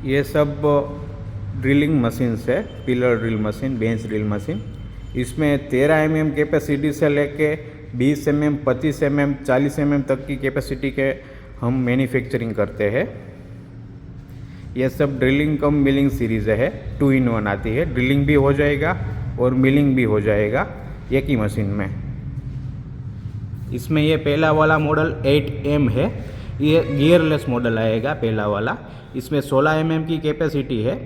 ये सब drilling machine है, pillar drill machine, bench drill machine. इसमें 13 mm कैपेसिटी से लेके 20 mm, 25 mm, 40 mm तक की कैपेसिटी के हम मैन्युफैक्चरिंग करते हैं। ये सब ड्रिलिंग कम मिलिंग सीरीज़ है, 2 in 1 आती है। ड्रिलिंग भी हो जाएगा और मिलिंग भी हो जाएगा एक ही मशीन में। इसमें ये पहला वाला मॉडल 8M है, ये गियरलेस मॉडल आएगा पहला वाला। इसमें 16 mm की कैपेसिटी है,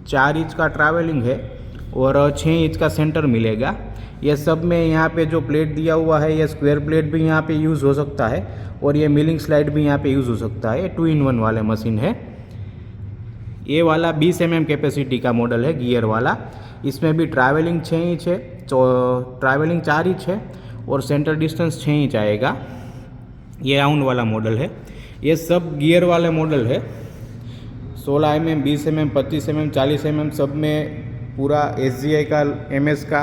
4 इंच का ट्रैवलिंग है और 6 इंच का सेंटर मिलेगा। ये सब में यहाँ पे जो प्लेट दिया हुआ है, ये स्क्वायर प्लेट भी यहाँ पे यूज़ हो सकता है और ये मिलिंग स्लाइड भी यहाँ पे यूज़ हो सकता है। 2 in 1 वाले मशीन है। ये वाला 20 mm कैपेसिटी का मॉडल है, गियर वाला। इसमें भी ट्रैवलिंग 6 इंच है, ट्रैवलिंग 4 इंच है और सेंटर डिस्टेंस 6 इंच आएगा। ये राउंड वाला मॉडल है। ये सब गियर वाले मॉडल है। 16 mm, 20 mm, 25 mm, 40 mm सब में पूरा SGI का, MS का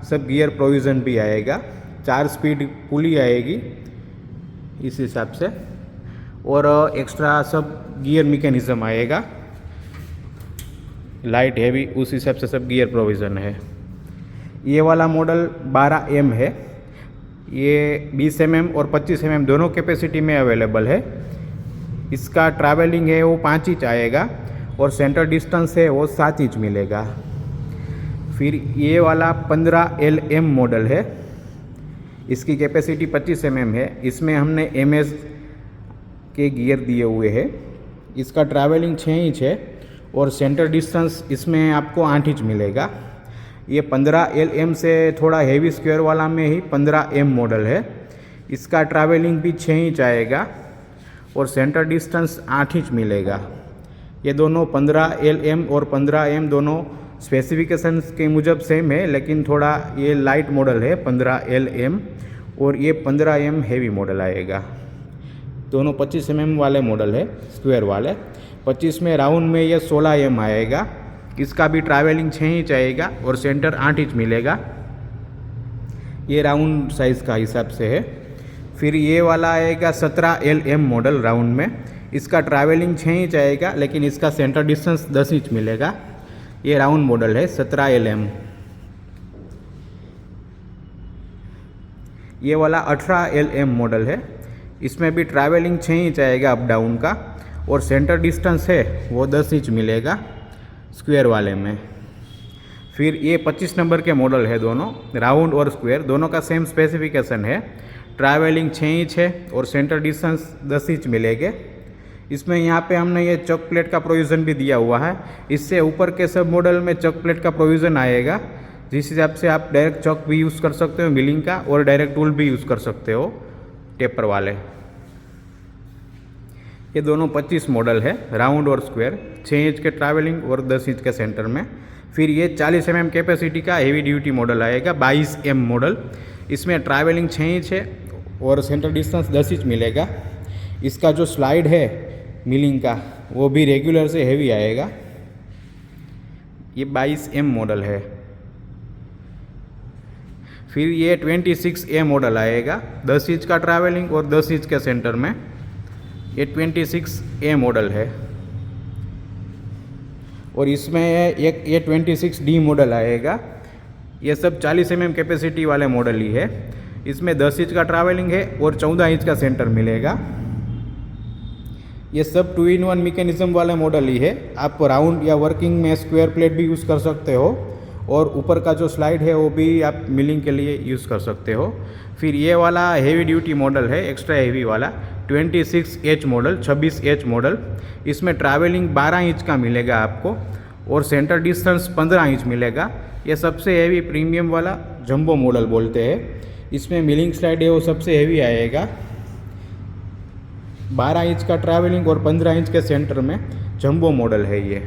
सब गियर प्रोविज़न भी आएगा। 4 स्पीड पुली आएगी इस हिसाब से और एक्स्ट्रा सब गियर मैकेनिज्म आएगा, लाइट हैवी, उस हिसाब से सब गियर प्रोविज़न है। ये वाला मॉडल 12M है। ये 20 mm और 25 mm दोनों कैपेसिटी में अवेलेबल है। इसका ट्रैवलिंग है वो 5 इंच आएगा और सेंटर डिस्टेंस है वो 7 इंच मिलेगा। फिर ये वाला 15LM मॉडल है। इसकी कैपेसिटी 25 mm है। इसमें हमने MS के गियर दिए हुए हैं। इसका ट्रैवलिंग 6 इंच है और सेंटर डिस्टेंस इसमें आपको 8 इंच मिलेगा। ये 15LM से थोड़ा हेवी स्क्वायर वाला में ही 15M मॉडल है। इसका ट्रैवलिंग भी 6 इंच आएगा और सेंटर डिस्टेंस 8 इंच मिलेगा। ये दोनों 15LM और 15M दोनों स्पेसिफिकेशंस के मुजब सेम है, लेकिन थोड़ा ये लाइट मॉडल है 15LM और ये 15M हेवी मॉडल आएगा। दोनों 25 mm वाले मॉडल है, स्क्वायर वाले। 25 में राउंड में ये 16M आएगा। इसका भी ट्रैवलिंग 6 इंच आएगा और सेंटर 8 इंच मिलेगा। ये राउंड साइज़ का हिसाब से है। फिर ये वाला आएगा 17LM मॉडल राउंड में। इसका ट्रैवलिंग 6 इंच आएगा लेकिन इसका सेंटर डिस्टेंस 10 इंच मिलेगा। ये राउंड मॉडल है 17LM। ये वाला 18LM मॉडल है। इसमें भी ट्रैवलिंग 6 इंच आएगा अप डाउन का और सेंटर डिस्टेंस है वो 10 इंच मिलेगा स्क्वायर वाले में। फिर ये 25 नंबर के मॉडल है, दोनों राउंड और स्क्वायर दोनों का सेम स्पेसिफिकेशन है। ट्रैवलिंग 6 इंच है और सेंटर डिस्टेंस 10 इंच मिलेंगे। इसमें यहाँ पे हमने ये चॉक प्लेट का प्रोविज़न भी दिया हुआ है। इससे ऊपर के सब मॉडल में चॉक प्लेट का प्रोविज़न आएगा, जिस हिसाब से आप डायरेक्ट चॉक भी यूज़ कर सकते हो मिलिंग का और डायरेक्ट टूल भी यूज़ कर सकते हो टेपर वाले। ये दोनों 25 मॉडल है, राउंड और स्क्वायर, 6 इंच के ट्रैवलिंग और 10 इंच के सेंटर में। फिर ये 40 mm कैपेसिटी का हेवी ड्यूटी मॉडल आएगा, 22M मॉडल। इसमें ट्रैवलिंग 6 इंच है और सेंटर डिस्टेंस 10 इंच मिलेगा। इसका जो स्लाइड है मिलिंग का वो भी रेगुलर से हेवी आएगा। ये 22M मॉडल है। फिर ये 26A मॉडल आएगा, 10 इंच का ट्रैवलिंग और 10 इंच के सेंटर में। ये 26A मॉडल है। और इसमें एक ये 26D मॉडल आएगा। ये सब 40 mm कैपेसिटी वाले मॉडल ही है। इसमें 10 इंच का ट्रैवलिंग है और 14 इंच का सेंटर मिलेगा। ये सब 2 in 1 मैकेनिज्म वाले मॉडल ही है। आप राउंड या वर्किंग में स्क्वायर प्लेट भी यूज़ कर सकते हो और ऊपर का जो स्लाइड है वो भी आप मिलिंग के लिए यूज़ कर सकते हो। फिर ये वाला हेवी ड्यूटी मॉडल है, एक्स्ट्रा हेवी वाला 26H मॉडल, 26H मॉडल। इसमें ट्रैवलिंग 12 इंच का मिलेगा आपको और सेंटर डिस्टेंस 15 इंच मिलेगा। ये सबसे हेवी प्रीमियम वाला जंबो मॉडल बोलते हैं। इसमें मिलिंग स्लाइड है वो सबसे हेवी आएगा। 12 इंच का ट्रैवलिंग और 15 इंच के सेंटर में जंबो मॉडल है ये।